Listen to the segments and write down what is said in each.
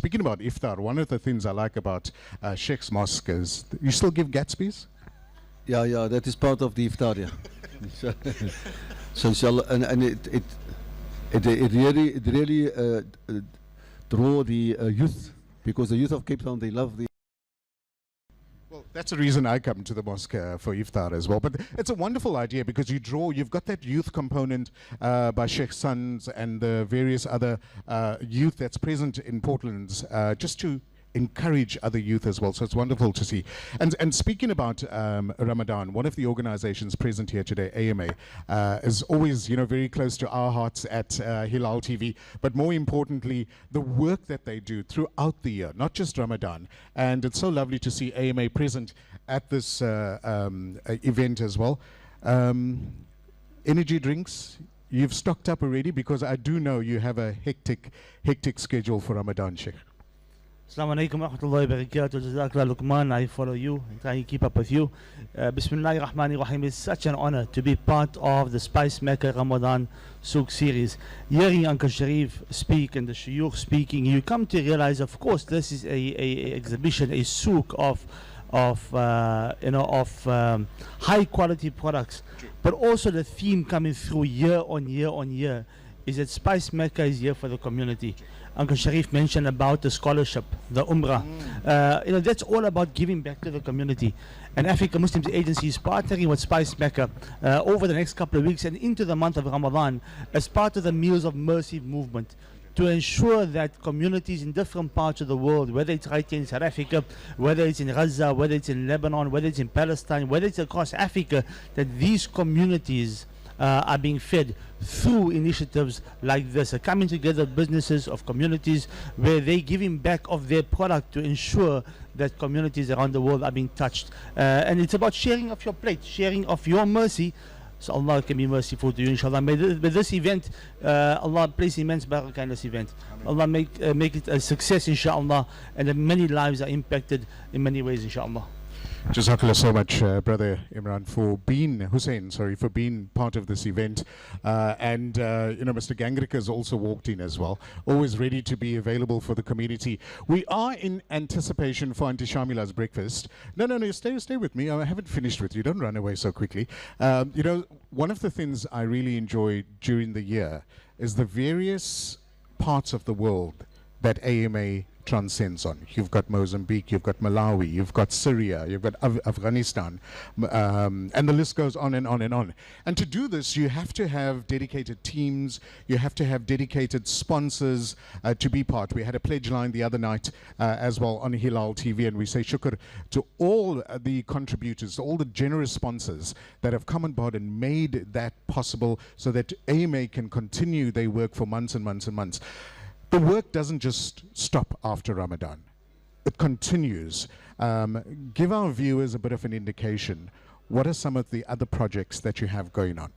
speaking about iftar, one of the things I like about Sheikh's Mosque is, you still give Gatsby's? Yeah, that is part of the iftar, yeah. So inshallah, and it really draw the youth, because the youth of Cape Town, they love the. Well, that's the reason I come to the mosque for iftar as well. But it's a wonderful idea because you've got that youth component by Sheikh Sons and the various other youth that's present in Portland, just to encourage other youth as well. So it's wonderful to see. And speaking about Ramadan, one of the organizations present here today, AMA, is always, very close to our hearts at Hilaal TV, but more importantly, the work that they do throughout the year, not just Ramadan. And it's so lovely to see AMA present at this event as well. Energy drinks, you've stocked up already, because I do know you have a hectic schedule for Ramadan, Sheikh. Assalamu alaikum wa rahmatullahi wa barakatuh. Jazakallah Luqman, I follow you and try to keep up with you. Bismillahir Rahmanir Rahim. It's such an honor to be part of the Spice Mecca Ramadan Souk series. Hearing Uncle Sharif speak and the Shuyukh speaking, you come to realize, of course, this is a exhibition, a souk of high quality products, but also the theme coming through year on year is that Spice Mecca is here for the community. Uncle Sharif mentioned about the scholarship, the Umrah. That's all about giving back to the community. And Africa Muslims Agency is partnering with Spice Mecca over the next couple of weeks and into the month of Ramadan as part of the Meals of Mercy movement, to ensure that communities in different parts of the world, whether it's right here in South Africa, whether it's in Gaza, whether it's in Lebanon, whether it's in Palestine, whether it's across Africa, that these communities are being fed through initiatives like this, coming together businesses of communities where they're giving back of their product to ensure that communities around the world are being touched. And it's about sharing of your plate, sharing of your mercy, so Allah can be merciful to you, inshallah. May this event, Allah place immense barakah in this event. Allah make it a success, inshallah, and that many lives are impacted in many ways, inshallah. Jazakallah so much, Brother Imran, for being part of this event. And Mr. Gangrika has also walked in as well, always ready to be available for the community. We are in anticipation for Auntie Shamila's breakfast. No, stay with me. I haven't finished with you. Don't run away so quickly. One of the things I really enjoy during the year is the various parts of the world that AMA transcends on. You've got Mozambique, you've got Malawi, you've got Syria, you've got Afghanistan, and the list goes on and on and on. And to do this, you have to have dedicated teams, you have to have dedicated sponsors to be part. We had a pledge line the other night as well on Hilaal TV, and we say shukr to all the contributors, all the generous sponsors that have come on board and made that possible so that AMA can continue their work for months and months and months. The work doesn't just stop after Ramadan. It continues. Give our viewers a bit of an indication. What are some of the other projects that you have going on?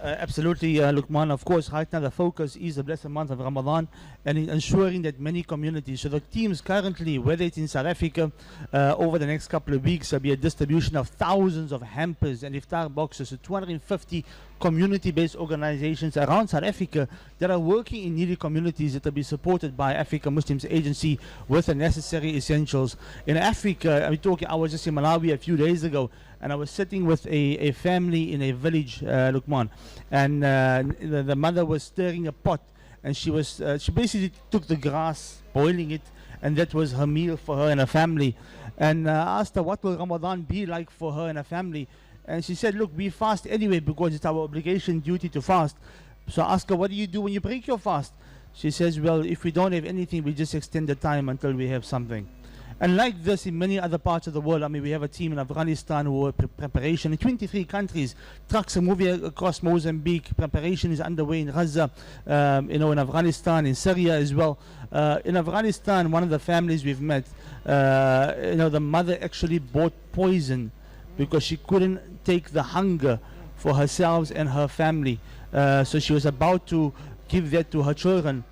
Absolutely, Luqman. Of course, right now the focus is the blessed month of Ramadan and in ensuring that many communities, so the teams currently, whether it's in South Africa, over the next couple of weeks, there'll be a distribution of thousands of hampers and iftar boxes to 250 community-based organizations around South Africa that are working in needy communities that will be supported by Africa Muslims Agency with the necessary essentials. In Africa, I was just in Malawi a few days ago, and I was sitting with a family in a village, Luqman, and the mother was stirring a pot, and she basically took the grass, boiling it, and that was her meal for her and her family. And I asked her, what will Ramadan be like for her and her family? And she said, look, we fast anyway because it's our obligation, duty to fast. So I asked her, what do you do when you break your fast? She says, well, if we don't have anything, we just extend the time until we have something. And like this in many other parts of the world, we have a team in Afghanistan who are preparation in 23 countries. Trucks are moving across Mozambique. Preparation is underway in Gaza, in Afghanistan, in Syria as well. In Afghanistan, one of the families we've met, the mother actually bought poison because she couldn't take the hunger for herself and her family. So she was about to give that to her children.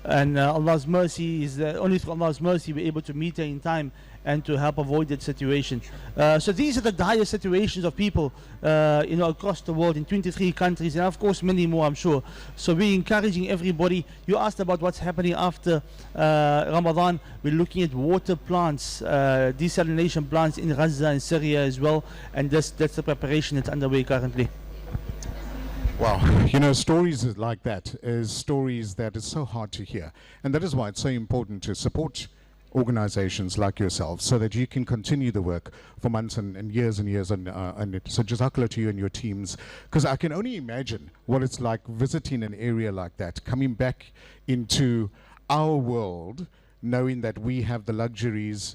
And Allah's mercy is only through Allah's mercy we're able to meet her in time and to help avoid that situation. So these are the dire situations of people, across the world in 23 countries, and of course many more, I'm sure. So we're encouraging everybody. You asked about what's happening after Ramadan. We're looking at water plants, desalination plants in Gaza and Syria as well, and that's the preparation that's underway currently. Wow, stories like that is stories that is so hard to hear. And that is why it's so important to support organizations like yourselves so that you can continue the work for months and years on it. So jazakallah to you and your teams, because I can only imagine what it's like visiting an area like that, coming back into our world, knowing that we have the luxuries.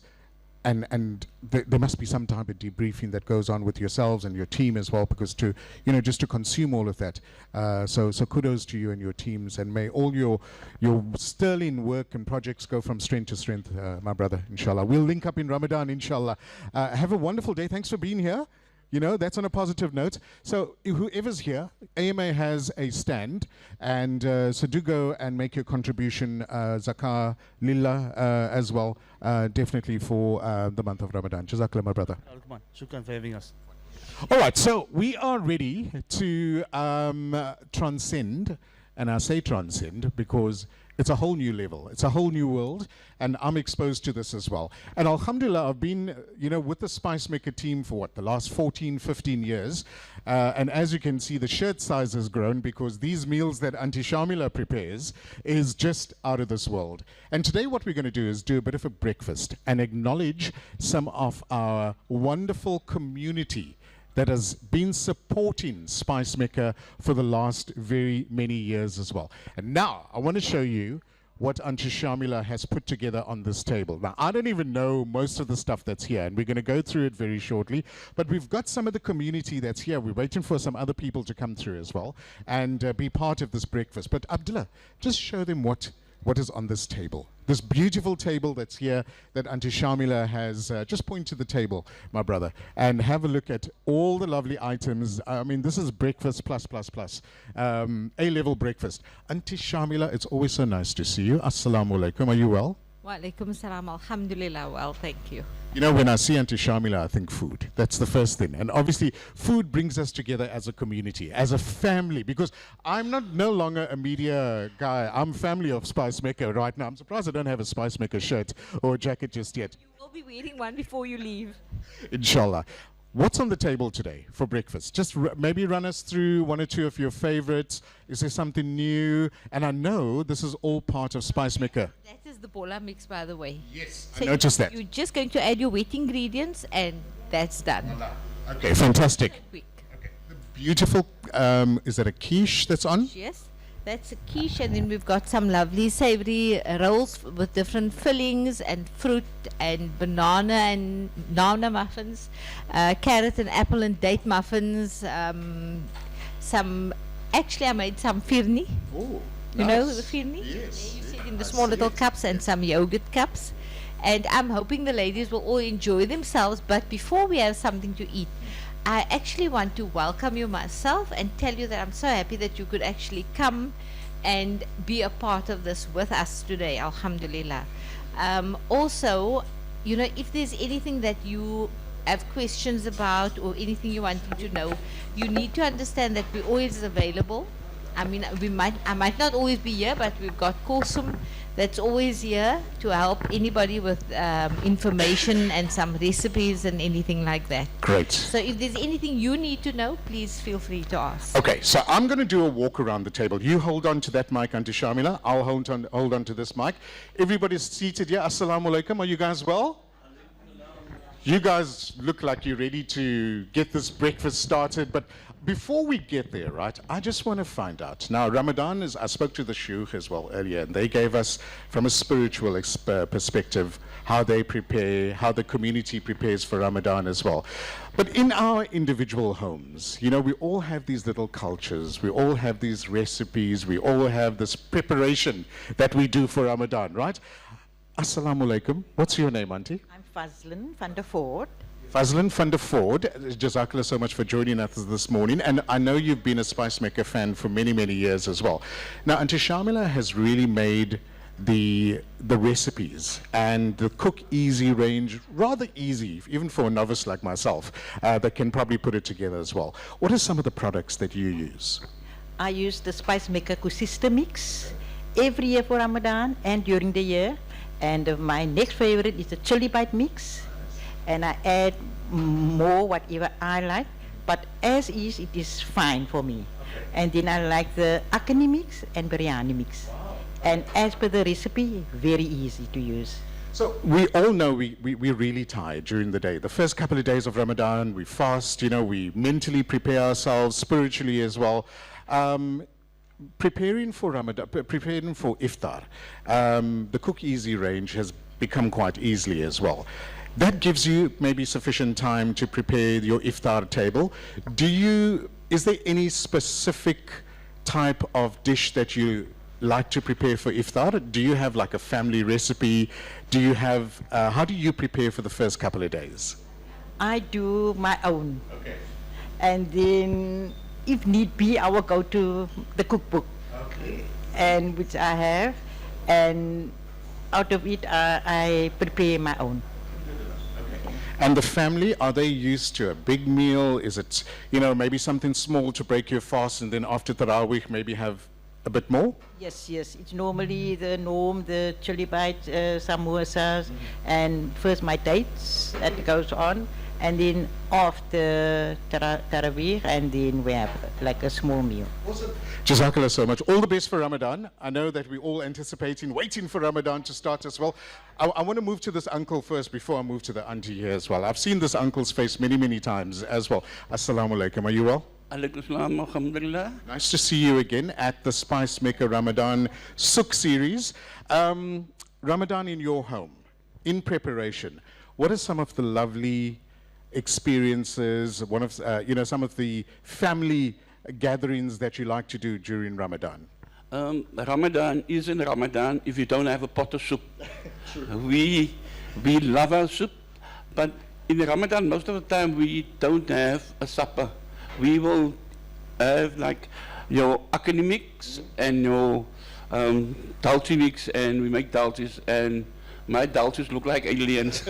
And there must be some type of debriefing that goes on with yourselves and your team as well, because just to consume all of that. So kudos to you and your teams, and may all your sterling work and projects go from strength to strength, my brother, inshallah. We'll link up in Ramadan, inshallah. Have a wonderful day. Thanks for being here. That's on a positive note. So whoever's here, AMA has a stand, and so do go and make your contribution, zakah lillah as well, definitely for the month of Ramadan. Jazakallah, my brother. Shukran for having us. All right, so we are ready to transcend, and I say transcend because it's a whole new level. It's a whole new world, and I'm exposed to this as well. And alhamdulillah, I've been, with the Spice Maker team for the last 14, 15 years. And as you can see, the shirt size has grown because these meals that Auntie Shamila prepares is just out of this world. And today what we're going to do is do a bit of a breakfast and acknowledge some of our wonderful community that has been supporting Spice Maker for the last very many years as well. And now I want to show you what Auntie Shamila has put together on this table. Now, I don't even know most of the stuff that's here, and we're going to go through it very shortly, but we've got some of the community that's here. We're waiting for some other people to come through as well and be part of this breakfast. But Abdullah, just show them what is on this table. This beautiful table that's here that Auntie Shamila has, just point to the table, my brother, and have a look at all the lovely items. I mean, this is breakfast plus, A-level breakfast. Auntie Shamila, it's always so nice to see you. Assalamu alaikum. Are you well? Wa alaikum salam. Alhamdulillah. Well, thank you. When I see Auntie Shamila, I think food. That's the first thing. And obviously, food brings us together as a community, as a family, because I'm no longer a media guy. I'm family of Spice Maker right now. I'm surprised I don't have a Spice Maker shirt or a jacket just yet. You will be wearing one before you leave. Inshallah. What's on the table today for breakfast? Just maybe run us through one or two of your favorites. Is there something new? And I know this is all part of Spice Maker. That is the bola mix, by the way. Yes, So I noticed that. You're just going to add your wet ingredients, and that's done. Okay, fantastic. Quick. Okay. The beautiful, is that a quiche that's on? Yes, that's a quiche, and then we've got some lovely savory rolls with different fillings and fruit and banana and nana muffins, carrot and apple and date muffins. Actually, I made some firni. Oh, You know the firni? Yes. You see it in the small little cups, and some yogurt cups. And I'm hoping the ladies will all enjoy themselves. But before we have something to eat, I actually want to welcome you myself and tell you that I'm so happy that you could actually come and be a part of this with us today. Alhamdulillah. Also, if there's anything that you have questions about or anything you want to know, you need to understand that we're always available. I mean, I might not always be here, but we've got Kosum that's always here to help anybody with information and some recipes and anything like that. Great. So if there's anything you need to know, please feel free to ask. Okay, so I'm going to do a walk around the table. You hold on to that mic, Auntie Shamila. I'll hold on to this mic. Everybody's seated here. Assalamu alaikum. Are you guys well? You guys look like you're ready to get this breakfast started, but before we get there, right, I just want to find out. Now, Ramadan I spoke to the Shuyukh as well earlier, and they gave us, from a spiritual perspective, how they prepare, how the community prepares for Ramadan as well. But in our individual homes, we all have these little cultures, we all have these recipes, we all have this preparation that we do for Ramadan, right? Assalamu alaikum. What's your name, Auntie? I'm Fazlin van der Voort. Fazlin van der Voort, Jazakallah so much for joining us this morning. And I know you've been a Spice Maker fan for many, many years as well. Now, Auntie Shamila has really made the recipes and the Cook Easy range, rather easy, even for a novice like myself, that can probably put it together as well. What are some of the products that you use? I use the Spice Maker Kusista mix every year for Ramadan and during the year. And my next favorite is the chili bite mix. And I add more whatever I like, but as is, it is fine for me. And then I like the akani mix and biryani mix. And as per the recipe, very easy to use. So we all know we're really tired during the day. The first couple of days of Ramadan, we fast, we mentally prepare ourselves, spiritually as well. Preparing for Ramadan, preparing for iftar, the Cook Easy range has become quite easily as well. That gives you maybe sufficient time to prepare your iftar table. Is there any specific type of dish that you like to prepare for iftar? Do you have like a family recipe? Do you have, how do you prepare for the first couple of days? I do my own. Okay. And then, if need be, I will go to the cookbook, and which I have, and out of it, I prepare my own. And the family, are they used to a big meal? Is it, maybe something small to break your fast, and then after Taraweeh maybe have a bit more? Yes, it's normally the norm, the chili bite, samosas, and first my dates that goes on, and then after Taraweeh, and then we have like a small meal. Awesome. Jazakallah so much. All the best for Ramadan. I know that we're all anticipating, waiting for Ramadan to start as well. I want to move to this uncle first before I move to the auntie here as well. I've seen this uncle's face many, many times as well. Assalamu alaikum. Are you well? Alaikum salam, alhamdulillah. Nice to see you again at the Spice Maker Ramadan Suk series. Ramadan in your home, in preparation, what are some of the lovely experiences, some of the family gatherings that you like to do during Ramadan? Ramadan isn't Ramadan if you don't have a pot of soup. We love our soup, but in Ramadan most of the time we don't have a supper. We will have like your akani mix and your dalchi mix, and we make dalchis, and my dalchis look like aliens.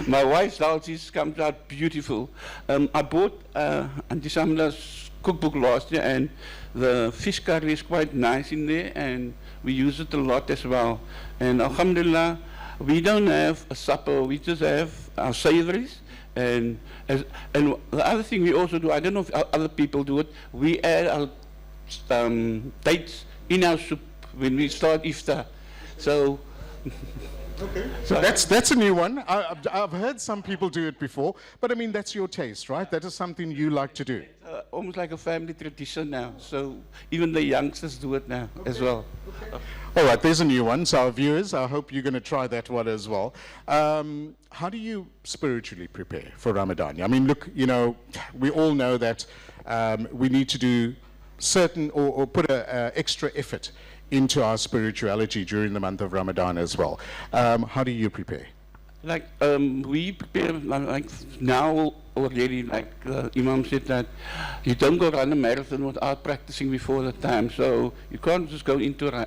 My wife's dalchis comes out beautiful. I bought Auntie Shamla's cookbook last year, and the fish curry is quite nice in there, and we use it a lot as well. And alhamdulillah, we don't have a supper, we just have our savories. And the other thing we also do, I don't know if other people do it, we add our dates in our soup when we start iftar. So, okay. So that's a new one. I've heard some people do it before, but I mean, that's your taste, right? That is something you like to do. Almost like a family tradition now. So even the youngsters do it now as well. All right, there's a new one. So our viewers, I hope you're going to try that one as well. How do you spiritually prepare for Ramadan? I mean, look, we all know that we need to do certain or put an extra effort into our spirituality during the month of Ramadan as well. How do you prepare? Like we prepare like now already, like Imam said that you don't go run a marathon without practicing before the time. So you can't just go into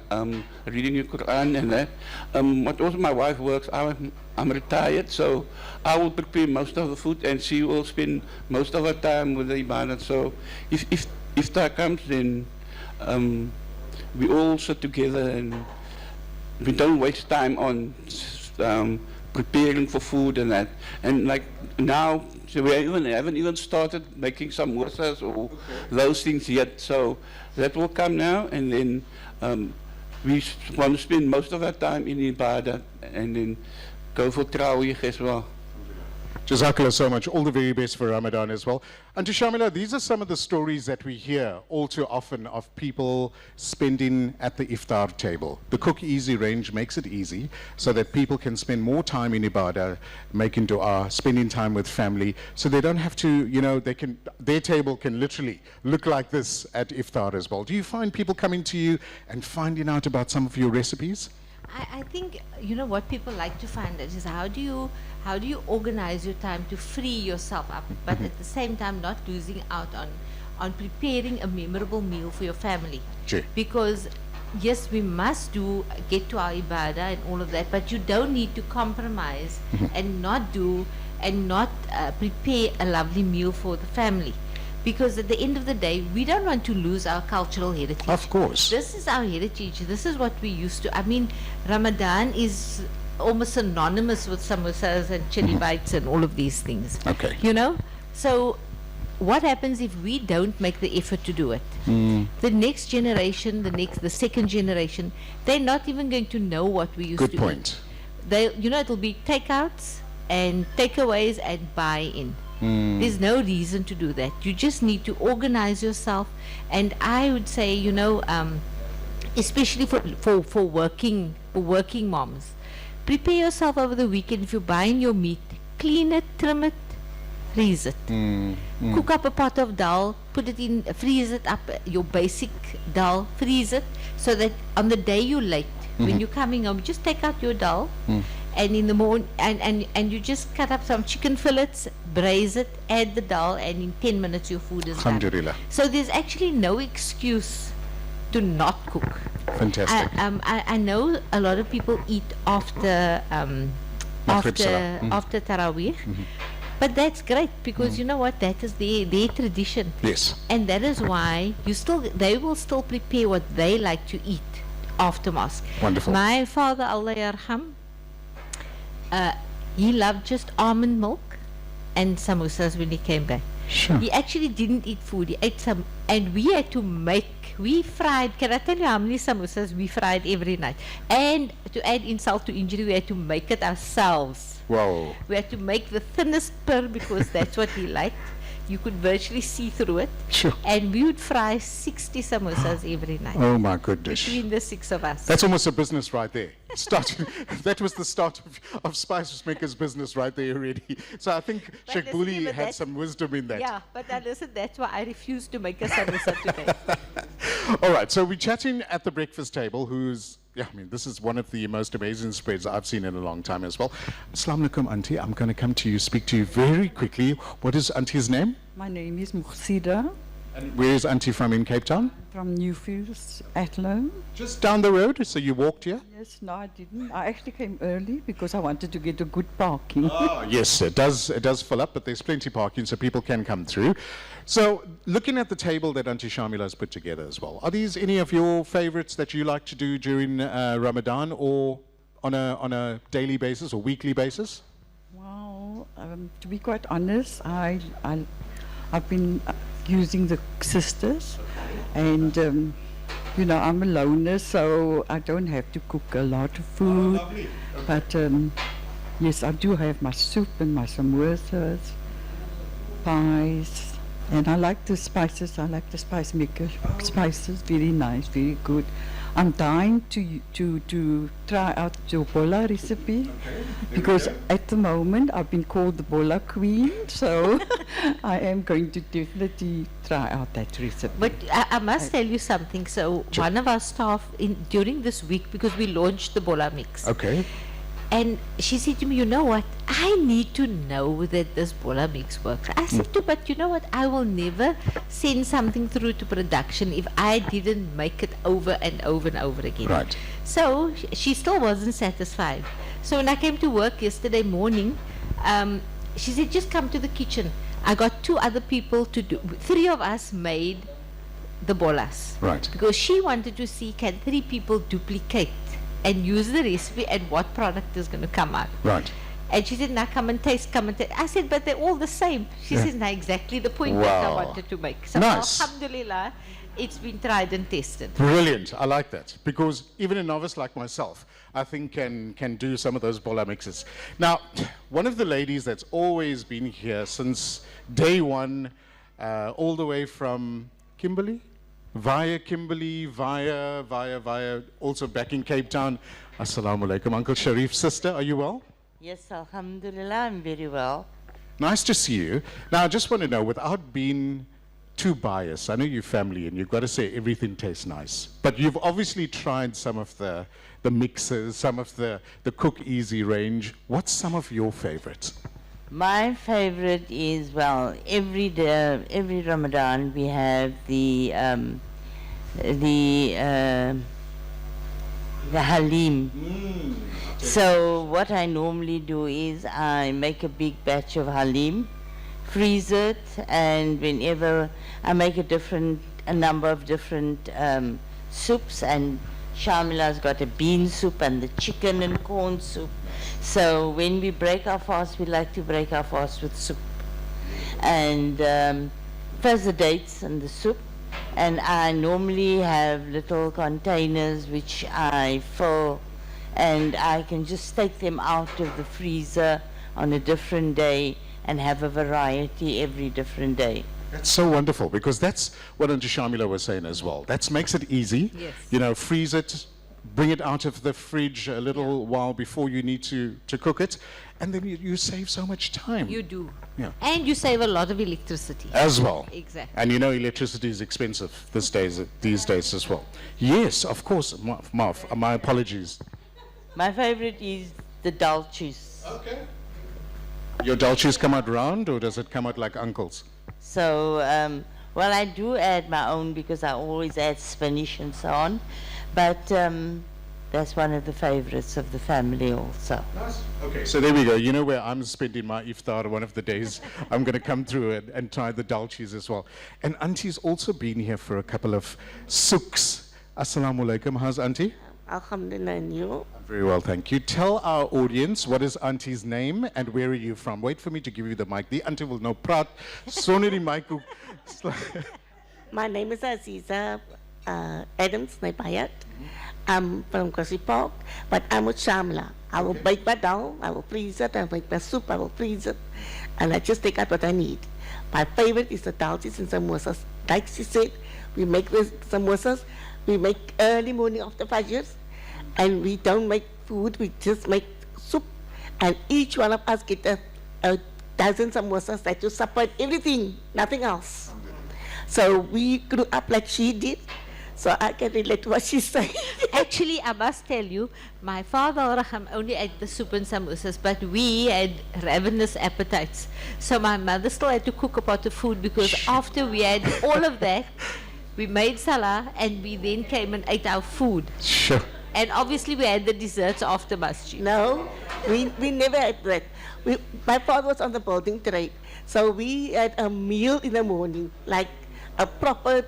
reading your Quran and that. What also my wife works, I'm retired, so I will prepare most of the food, and she will spend most of her time with the ibadah. So if that comes, then we all sit together and we don't waste time on preparing for food and that. And like now, so we haven't even started making samosas or those things yet. So that will come now, and then we want to spend most of our time in ibadah and then go for Taraweeh as well. Jazakallah so much. All the very best for Ramadan as well. And to Shamila, these are some of the stories that we hear all too often of people spending at the iftar table. The Cook Easy range makes it easy so that people can spend more time in ibadah, making dua, spending time with family, so they don't have to, their table can literally look like this at iftar as well. Do you find people coming to you and finding out about some of your recipes? I think, what people like to find out is how do you organize your time to free yourself up, but at the same time not losing out on preparing a memorable meal for your family. Sure. Because yes, we must get to our ibadah and all of that, but you don't need to compromise and not prepare a lovely meal for the family. Because at the end of the day, we don't want to lose our cultural heritage. Of course. This is our heritage. This is what we used to. I mean, Ramadan is almost synonymous with samosas and chili bites and all of these things. Okay. You know? So what happens if we don't make the effort to do it? The next generation, the second generation, they're not even going to know what we used to Good point. eat. It'll be takeouts and takeaways and buy-in. There's no reason to do that. You just need to organize yourself. And I would say, especially for working moms, prepare yourself over the weekend. If you're buying your meat, clean it, trim it, freeze it. Cook up a pot of dal, put it in, freeze it up, your basic dal, freeze it, so that on the day you're late, when you're coming home, just take out your dal, and in the morning, and you just cut up some chicken fillets, braise it, add the dal, and in 10 minutes your food is done. Alhamdulillah. So there's actually no excuse to not cook. Fantastic. I know a lot of people eat after Maghrib Salah. after Taraweeh, but that's great because you know what, that is their tradition. Yes. And that is why they will still prepare what they like to eat after mosque. Wonderful. My father, Allah yarham, he loved just almond milk and samosas when he came back. Sure. He actually didn't eat food. He ate some, and we had to fried, can I tell you how many samosas we fried every night? And to add insult to injury, we had to make it ourselves. Wow. We had to make the thinnest pur because that's what he liked. You could virtually see through it. Sure. And we would fry 60 samosas every night. Oh my goodness. Between the 6 of us. That's almost a business right there. That was the start of Spice Maker's business right there already. So I think But Sheikh listen, Buli yeah, but had that- some wisdom in that. Yeah, but now listen, that's why I refuse to make a samosa today. All right, so we're chatting at the breakfast table, this is one of the most amazing spreads I've seen in a long time as well. Assalamu alaikum, Auntie. I'm going to come to you, speak to you very quickly. What is Auntie's name? My name is Mukhsida And where is Auntie from in Cape Town? from Newfields, Athlone. Just down the road, so you walked here? Yes, no, I didn't. I actually came early because I wanted to get a good parking. Yes, it does fill up, but there's plenty parking, so people can come through. So, looking at the table that Auntie Shamila has put together as well, are these any of your favorites that you like to do during Ramadan or on a daily basis or weekly basis? Well, to be quite honest, I've been using the sisters, and I'm a loner, so I don't have to cook a lot of food. But yes, I do have my soup and my samosas, pies, and I like the spices. I like the spice maker spices. Very nice, very good. I'm dying to try out your bola recipe because at the moment I've been called the bola queen, so I am going to definitely try out that recipe. But I must tell you something. So one of our staff during this week, because we launched the bola mix, Okay. and she said to me, you know what, I need to know that this bola mix works. I said to her, but you know what, I will never send something through to production if I didn't make it over and over and over again. Right. So she still wasn't satisfied. So when I came to work yesterday morning, she said, just come to the kitchen. I got 2 other people to do, 3 of us made the bolas. Right. Because she wanted to see, can 3 people duplicate and use the recipe and what product is going to come out. Right. And she said, now come and taste. I said, but they're all the same. She says, now exactly the point that I Wow. wanted to make. So Nice. alhamdulillah, it's been tried and tested. Brilliant. I like that because even a novice like myself, I think can do some of those bola mixes. Now, one of the ladies that's always been here since day one, all the way from Kimberley, via also back in Cape Town. Assalamu alaikum. Uncle Sharif's sister, are you well? Yes, alhamdulillah, I'm very well. Nice to see you. Now, I just want to know, without being too biased, I know you're family and you've got to say everything tastes nice, but you've obviously tried some of the mixes, some of the Cook Easy range. What's some of your favorites? My favorite is, well, every day, every Ramadan we have the the halim. So what I normally do is I make a big batch of halim, freeze it, and whenever I make a number of different soups, and Shamila's got a bean soup and the chicken and corn soup. So when we break our fast, we like to break our fast with soup. And first the dates and the soup, and I normally have little containers which I fill, and I can just take them out of the freezer on a different day and have a variety every different day. That's so wonderful, because that's what Auntie Shamila was saying as well. That makes it easy. Yes. You know, freeze it, bring it out of the fridge a little while before you need to cook it, and then you save so much time. You do. Yeah. And you save a lot of electricity. As well. Exactly. And you know electricity is expensive these days as well. Yes, of course, Marv, my apologies. My favorite is the dulces. Okay. Your dulces come out round, or does it come out like uncle's? So, well, I do add my own because I always add spinach and so on, but that's one of the favorites of the family also. Nice. Okay, so there we go. You know where I'm spending my iftar one of the days. I'm going to come through and try the dulces as well. And Auntie's also been here for a couple of souks. Assalamu alaikum. How's Auntie? Alhamdulillah, and you? I'm very well, thank you. Tell our audience, what is Auntie's name and where are you from? Wait for me to give you the mic. The Auntie will know praat. Soneri mic. My name is Aziza Adams Nepayat. I'm from Kosipok, but I'm with Shamla. I will bake my dal, I will freeze it, I will make my soup, I will freeze it, and I just take out what I need. My favorite is the dalchis and samosas. Like she said, we make the samosas, we make early morning after Fajr, and we don't make food, we just make soup, and each one of us get a dozen samosas that you supper everything, nothing else. So we grew up like she did, so I can relate to what she's saying. Actually, I must tell you, my father Raham only ate the soup and samosas, but we had ravenous appetites. So my mother still had to cook a pot of food, because after we had all of that, we made salah, and we then came and ate our food. Sure. And obviously we had the desserts after masjid. No, we never had that. My father was on the building trade, so we had a meal in the morning, like a proper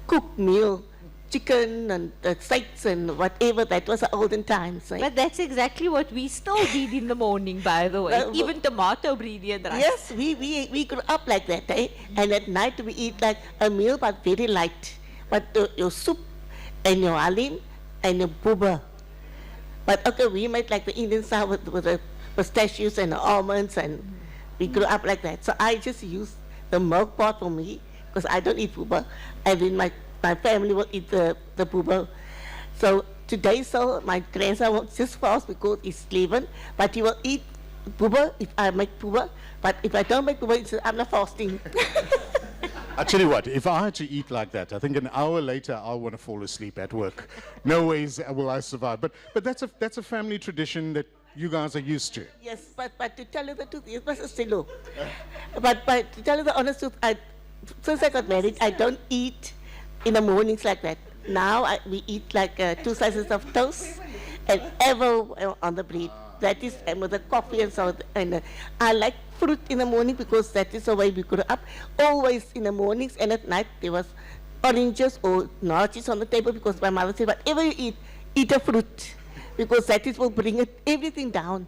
cooked meal, chicken and steaks and whatever. That was the olden times. Right? But that's exactly what we still did in the morning, by the way. Even tomato breedy and rice. Yes, we grew up like that, eh? And at night we eat like a meal, but very light. But your soup and your halim and your booba. But okay, we made like the Indian style with the pistachios and the almonds, and we grew up like that. So I just use the milk pot for me, because I don't eat booba, and then my family will eat the booba. So today, so my grandson will just fast because he's 11, but he will eat booba if I make booba. But if I don't make booba, he says, I'm not fasting. I tell you what, if I had to eat like that, I think an hour later I'll want to fall asleep at work. No ways will I survive. But that's a family tradition that you guys are used to. Yes, but to tell you the truth, it was a silo. But to tell you the honest truth, since I got married, I don't eat in the mornings like that. Now we eat like 2 slices of toast and ever on the bread. That is, and with the coffee and so. And I like fruit in the morning because that is the way we grew up. Always in the mornings, and at night there was oranges or naartjies on the table, because my mother said, whatever you eat a fruit, because that is will bring everything down.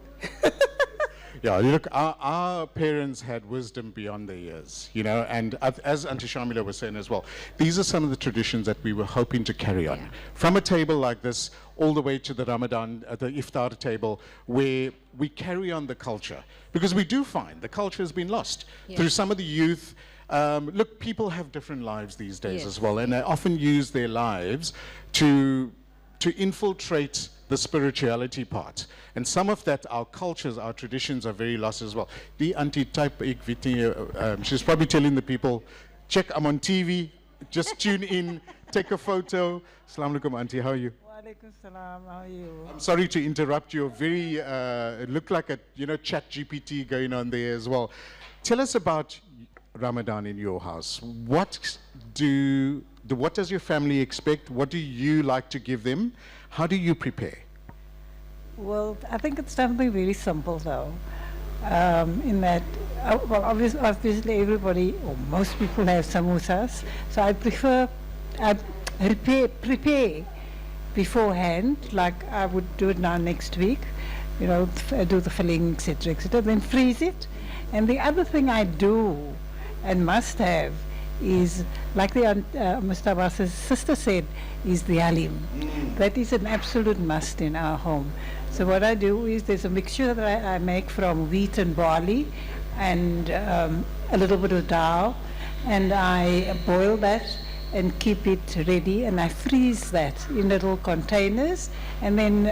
Yeah, look, our parents had wisdom beyond their years, you know, and as Auntie Shamila was saying as well, these are some of the traditions that we were hoping to carry on. From a table like this, all the way to the Ramadan, the iftar table, where we carry on the culture. Because we do find the culture has been lost through some of the youth. Look, people have different lives these days as well, and they often use their lives to infiltrate the spirituality part. And some of that, our cultures, our traditions are very lost as well. The anti-type, she's probably telling the people, check, I'm on TV, just tune in, take a photo. Assalamu alaikum, Auntie, how are you? Walaikum salam, how are you? I'm sorry to interrupt you. Very, it looked like a, chat GPT going on there as well. Tell us about Ramadan in your house. What do What does your family expect? What do you like to give them? How do you prepare? Well, I think it's something very simple though. In that, well, obviously everybody or most people have samosas, so I prefer I prepare beforehand, like I would do it now next week. You know, do the filling, etc., etc. Then freeze it. And the other thing I do and must have is, like Mr. Abbas's sister said, is the halim. That is an absolute must in our home. So what I do is there's a mixture that I make from wheat and barley and a little bit of dal, and I boil that and keep it ready, and I freeze that in little containers, and then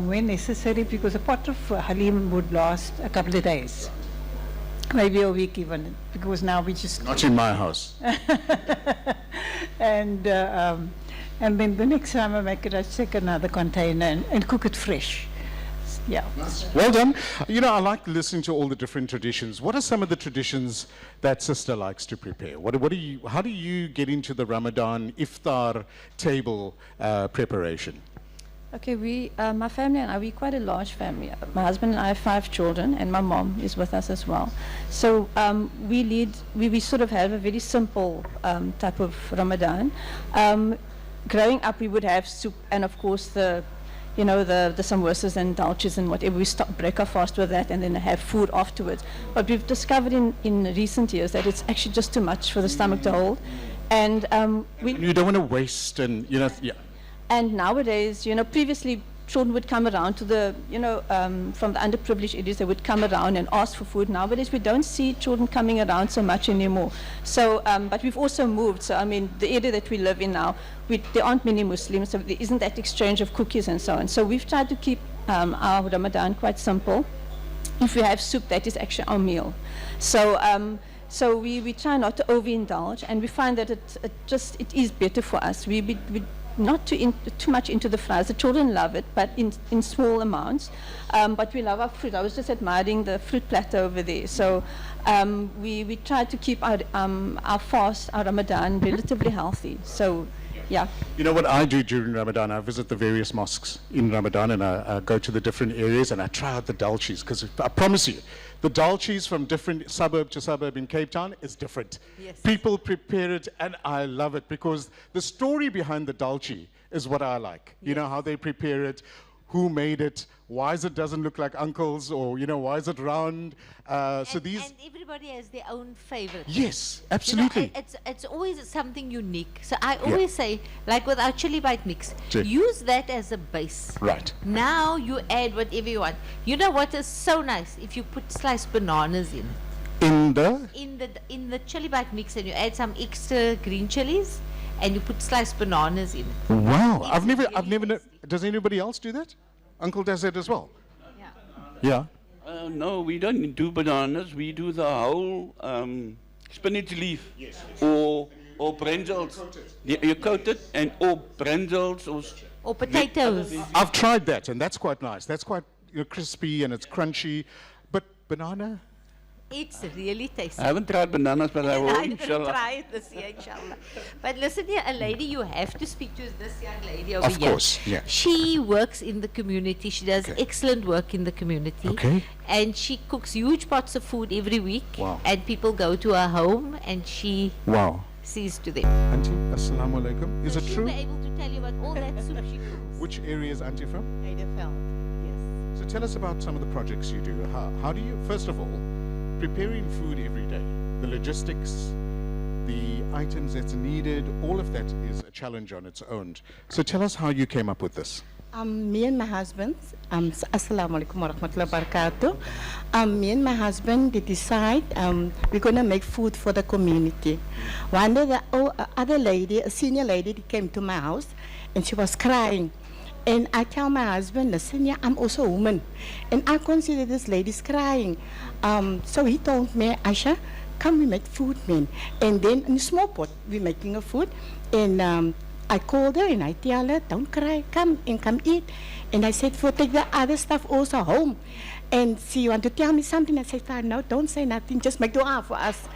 when necessary, because a pot of halim would last a couple of days, maybe a week even, because now we just... Not in my house. And then the next time I make it, I check another container and cook it fresh. Yeah. Well done. You know, I like listening to all the different traditions. What are some of the traditions that sister likes to prepare? How do you get into the Ramadan iftar table preparation? Okay, my family and I, we're quite a large family. My husband and I have 5 children, and my mom is with us as well. So we sort of have a very simple type of Ramadan. Growing up, we would have soup and, of course, the samosas and dalchis and whatever. We break our fast with that and then have food afterwards. But we've discovered in recent years that it's actually just too much for the stomach to hold. And you don't want to waste, and yeah. And nowadays, previously children would come around to the, from the underprivileged areas, they would come around and ask for food. Nowadays, we don't see children coming around so much anymore. So, but we've also moved. So, I mean, the area that we live in now, there aren't many Muslims, so there isn't that exchange of cookies and so on. So we've tried to keep our Ramadan quite simple. If we have soup, that is actually our meal. So, so we try not to overindulge, and we find that it is better for us. We not too much into the fries. The children love it, but in small amounts. But we love our fruit. I was just admiring the fruit platter over there. So we try to keep our fast, our Ramadan, relatively healthy. So, yeah. You know what I do during Ramadan? I visit the various mosques in Ramadan, and I go to the different areas and I try out the dalchis, because I promise you, the dalchis from different suburb to suburb in Cape Town is different. Yes. People prepare it, and I love it, because the story behind the dalchi is what I like. You know, how they prepare it, who made it, why it doesn't look like uncle's, or, why is it round? And everybody has their own favorite. Yes, absolutely. It's always something unique. So I always say, like with our chili bite mix, use that as a base. Right. Now you add whatever you want. You know what is so nice? If you put sliced bananas in it. In the chili bite mix, and you add some extra green chilies, and you put sliced bananas in it. Wow. I've never does anybody else do that? Uncle does that as well? Yeah. No, we don't do bananas. We do the whole spinach leaf, or brinjals. You coat it, or brinjals or potatoes. I've tried that, and that's quite nice. That's quite crispy and it's crunchy. But banana? It's really tasty. I haven't tried bananas, but I will, inshallah. Try it this year, inshallah. But listen here, a lady you have to speak to is this young lady over here. Of course, yeah. She works in the community. She does excellent work in the community. Okay. And she cooks huge pots of food every week. Wow. And people go to her home, and she sees to them. Auntie, assalamu alaikum. Is it She'll true? be able to tell you about all that soup she cooks. Which area is Auntie from? Eideveld, yes. So tell us about some of the projects you do. How do you, first of all, preparing food every day, the logistics, the items that's needed, all of that is a challenge on its own. So tell us how you came up with this. Me and my husband, assalamu alaikum wa rahmatullahi wa barakatuh. Me and my husband, they decide we're going to make food for the community. One day, the other lady, a senior lady, came to my house, and she was crying. And I tell my husband, listen, I'm also a woman, and I consider this lady's crying. So he told me, Aisha, come we make food, man. And then in a small pot, we're making a food. And I called her and I tell her, don't cry, come eat. And I said, take the other stuff also home. And she wanted to tell me something. I said, no, don't say nothing, just make dua for us.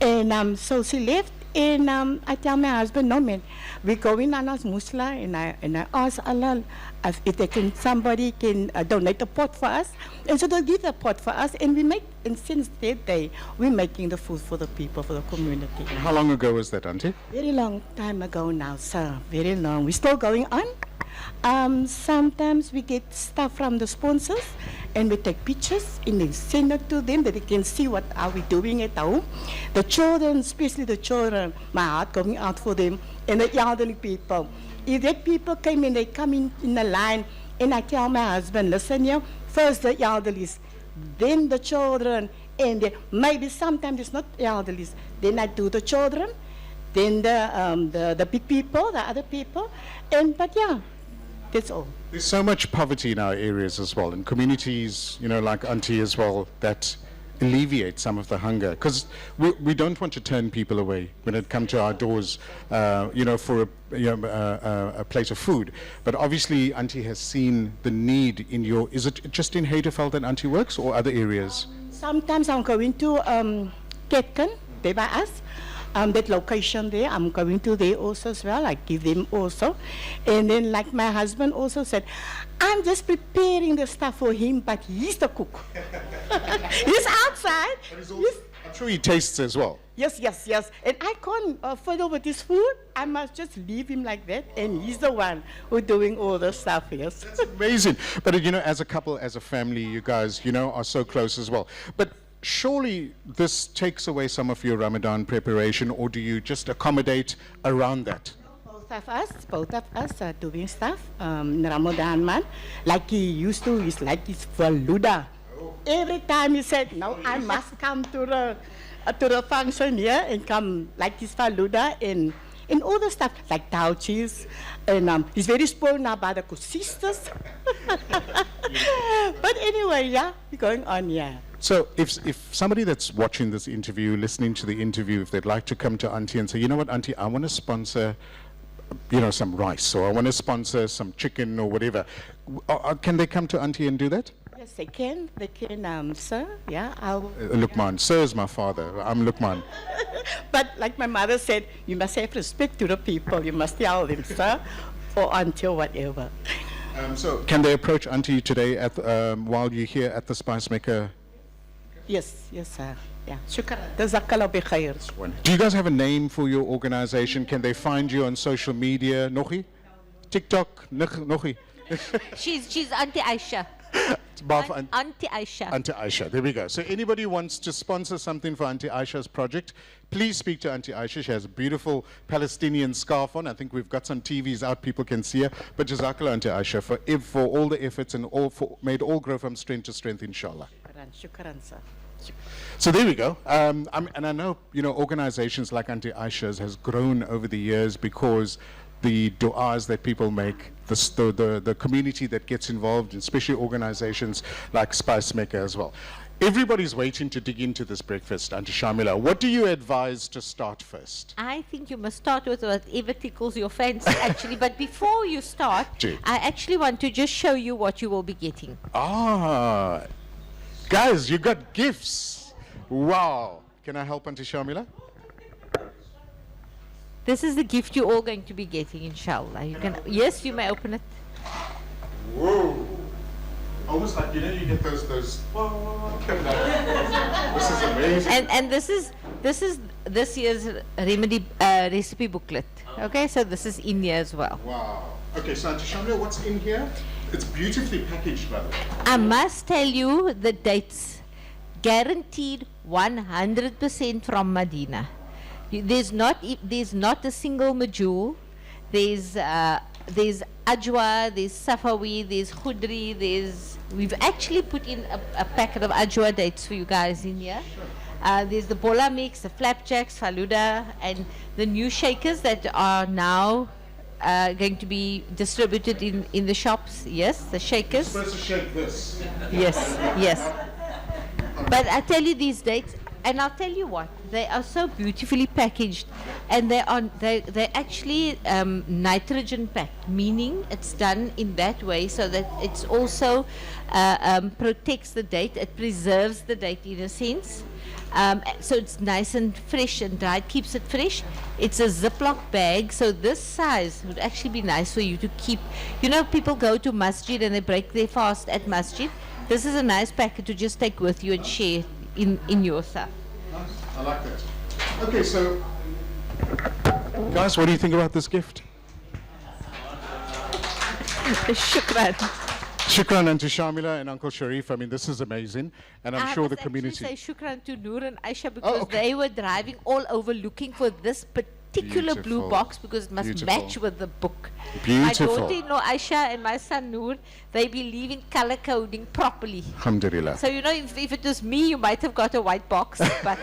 And so she left, And I tell my husband, no man, we're going on as Musla, and I ask Allah if somebody can donate a pot for us. And so they'll give a pot for us, and and since that day, we're making the food for the people, for the community. How long ago was that, Auntie? Very long time ago now, sir. Very long. We're still going on. Sometimes we get stuff from the sponsors, and we take pictures and then send it to them that they can see what are we doing at home. The children, especially the children, my heart going out for them, and the elderly people. If that people came in, they come in the line, and I tell my husband, listen here, first the elderlies, then the children, and maybe sometimes it's not elderlies, then I do the children, then the big people, the other people, but yeah, that's all. There's so much poverty in our areas as well, in communities, like Auntie as well, that alleviate some of the hunger. Because we don't want to turn people away when it comes to our doors, for a plate of food. But obviously, Auntie has seen the need in is it just in Hayterveld that Auntie works, or other areas? Sometimes I'm going to Ketken, there by us. That location there, I'm going to there also as well. I give them also. And then like my husband also said, I'm just preparing the stuff for him, but he's the cook. He's outside. But I'm sure he tastes as well. Yes. And I can't fiddle with his food. I must just leave him like that. And he's the one who's doing all the stuff, yes. That's amazing. But as a couple, as a family, you guys, are so close as well. But surely this takes away some of your Ramadan preparation, or do you just accommodate around that? Both of us are doing stuff in Ramadan month. Like he used to, he's like his faluda. Every time he said, no, I must come to the function here and come like his faluda and all the stuff, like tau cheese. And he's very spoiled now by the sisters. But anyway, yeah, we're going on, yeah. So if somebody that's watching this interview, listening to the interview, if they'd like to come to Auntie and say, you know what, Auntie, I want to sponsor, some rice, or I want to sponsor some chicken or whatever, can they come to Auntie and do that? Yes, they can. They can, sir. Yeah, Lukman. Sir is my father. I'm Lukman. But like my mother said, you must have respect to the people. You must tell them, sir, or auntie or whatever. So can they approach Auntie today while you're here at the Spice Maker? Yes, sir. Yeah. Shukran. Jazakallah bi khair. Do you guys have a name for your organization? Can they find you on social media? Nochi? TikTok? Nochi? She's Auntie Aisha. Auntie Aisha. Auntie Aisha. There we go. So anybody who wants to sponsor something for Auntie Aisha's project, please speak to Auntie Aisha. She has a beautiful Palestinian scarf on. I think we've got some TVs out. People can see her. But Jazakallah, Auntie Aisha, for all the efforts and made all grow from strength to strength, inshallah. Shukran, sir. So there we go. And I know, organizations like Auntie Aisha's has grown over the years because the du'as that people make, the community that gets involved, especially organizations like Spice Maker as well. Everybody's waiting to dig into this breakfast, Auntie Shamila. What do you advise to start first? I think you must start with whatever tickles your fancy, actually. But before you start, I actually want to just show you what you will be getting. Guys, you got gifts. Wow. Can I help Auntie Shamila? This is the gift you're all going to be getting, inshallah. Yes, you may open it. Whoa. Almost like, you get those. This is amazing. And this is this year's recipe booklet. Okay, so this is in here as well. Wow. Okay, so Auntie Shamila, what's in here? It's beautifully packaged, by the way. I must tell you the dates. Guaranteed 100% from Medina. There's not a single majul. There's ajwa, there's safawi, there's khudri, we've actually put in a packet of ajwa dates for you guys in here. There's the bola mix, the flapjacks, faluda, and the new shakers that are now going to be distributed in the shops. Yes, the shakers. You're supposed to shake this. Yes. But I tell you these dates, And I'll tell you what, they are so beautifully packaged, and they're actually nitrogen packed, meaning it's done in that way so that it's also protects the date, it preserves the date in a sense. So it's nice and fresh and dry, it keeps it fresh. It's a Ziploc bag, so this size would actually be nice for you to keep. You know, people go to masjid and they break their fast at masjid. This is a nice packet to just take with you and share in your stuff. Nice. I like that. Okay, so guys, what do you think about this gift? Shukran. Shukran Auntie Shamila and Uncle Sharif. I mean, this is amazing, and I'm sure the community. I must actually say shukran to Noor and Aisha because they were driving all over looking for this particular blue box because it must match with the book. Beautiful. My daughter-in-law Aisha and my son Noor, they believe in color coding properly. Alhamdulillah. So you know, if it was me, you might have got a white box, but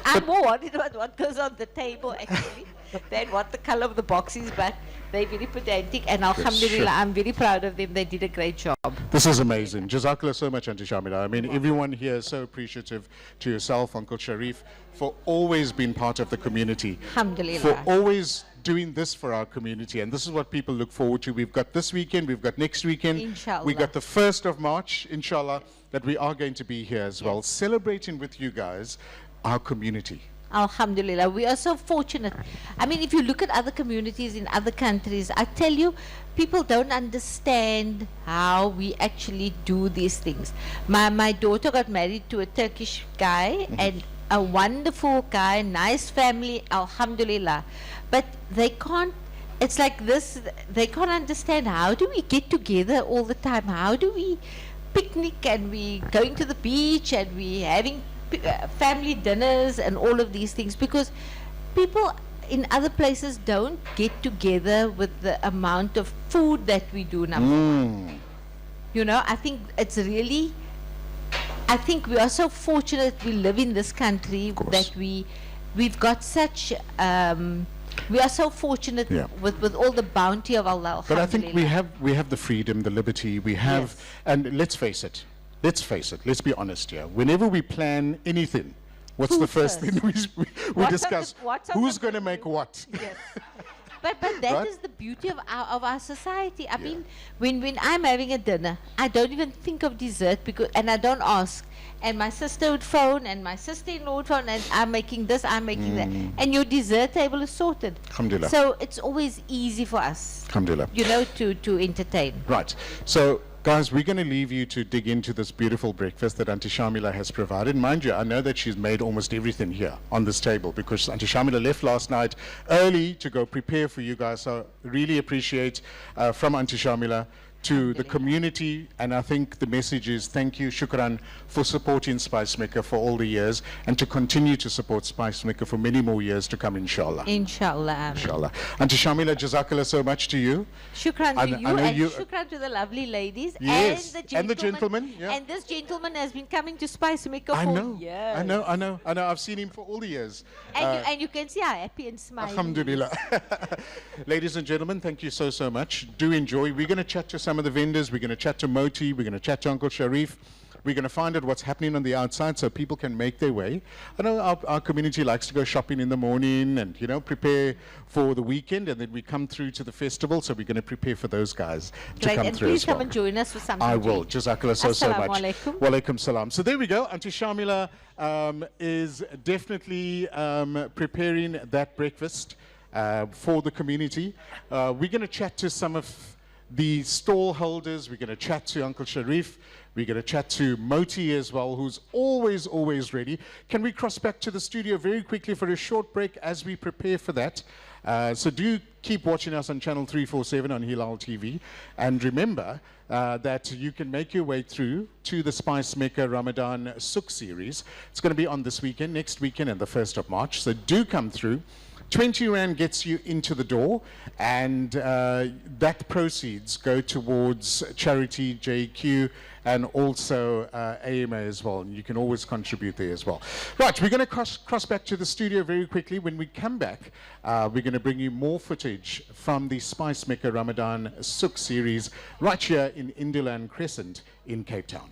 I'm more worried about what goes on the table actually than what the color of the box is. But they're very pedantic, and alhamdulillah, I'm very proud of them. They did a great job. This is amazing. Jazakallah so much, Auntie Shamila. I mean, everyone here is so appreciative to yourself, Uncle Sharif, for always being part of the community. Alhamdulillah. For always doing this for our community. And this is what people look forward to. We've got this weekend, we've got next weekend. Inshallah. We've got the 1st of March, inshallah, that we are going to be here as well, celebrating with you guys our community. Alhamdulillah, we are so fortunate. I mean, if you look at other communities in other countries, I tell you, people don't understand how we actually do these things. My daughter got married to a Turkish guy, and a wonderful guy, nice family, alhamdulillah. But they can't, it's like this, they can't understand, how do we get together all the time? How do we picnic, and we going to the beach, and we having family dinners and all of these things, because people in other places don't get together with the amount of food that we do now. You know, I think it's really, I think we are so fortunate we live in this country that we've got such we are so fortunate with all the bounty of Allah. But I think we have the freedom, the liberty, we have, and let's face it, let's be honest here. Whenever we plan anything, what's the first thing we discuss? Who's going to make what? Yes. But that is the beauty of our society. I mean, when I'm having a dinner, I don't even think of dessert, and I don't ask. And my sister would phone, and my sister-in-law would phone, and I'm making this, I'm making that. And your dessert table is sorted. Alhamdulillah. So it's always easy for us, Alhamdulillah, you know, to entertain. Right. So, guys, we're going to leave you to dig into this beautiful breakfast that Auntie Shamila has provided. Mind you, I know that she's made almost everything here on this table because Auntie Shamila left last night early to go prepare for you guys. So really appreciate from Auntie Shamila to the community, and I think the message is thank you, shukran, for supporting Spice Mecca for all the years, and to continue to support Spice Mecca for many more years to come, inshallah. Inshallah. Inshallah. Auntie Shamila, jazakallah so much to you. Shukran to you, and shukran to the lovely ladies, and the gentlemen. And this gentleman has been coming to Spice Mecca for years. I know. I've seen him for all the years. And you can see how happy and smiling. Alhamdulillah. Ladies and gentlemen, thank you so much. Do enjoy. We're going to chat to some of the vendors. We're going to chat to Moti. We're going to chat to Uncle Sharif. We're going to find out what's happening on the outside so people can make their way. I know our community likes to go shopping in the morning and, you know, prepare for the weekend, and then we come through to the festival, so we're going to prepare for those guys to come through please as well. Come and join us for something. I will. Jazakallah so much. Alaikum. Walaikum salam. So there we go. Auntie Shamila is definitely preparing that breakfast for the community. We're going to chat to some of the stall holders. We're going to chat to Uncle Sharif. We're going to chat to Moti as well, who's always ready. Can we cross back to the studio very quickly for a short break as we prepare for that? So do keep watching us on channel 347 on Hilaal TV. And remember that you can make your way through to the Spice Mecca Ramadan Souk series. It's going to be on this weekend, next weekend, and the 1st of March. So do come through. 20 Rand gets you into the door, and that proceeds go towards charity, JQ, and also AMA as well. And you can always contribute there as well. Right, we're going to cross back to the studio very quickly. When we come back, we're going to bring you more footage from the Spice Mecca Ramadan Souk series right here in Induland Crescent in Cape Town.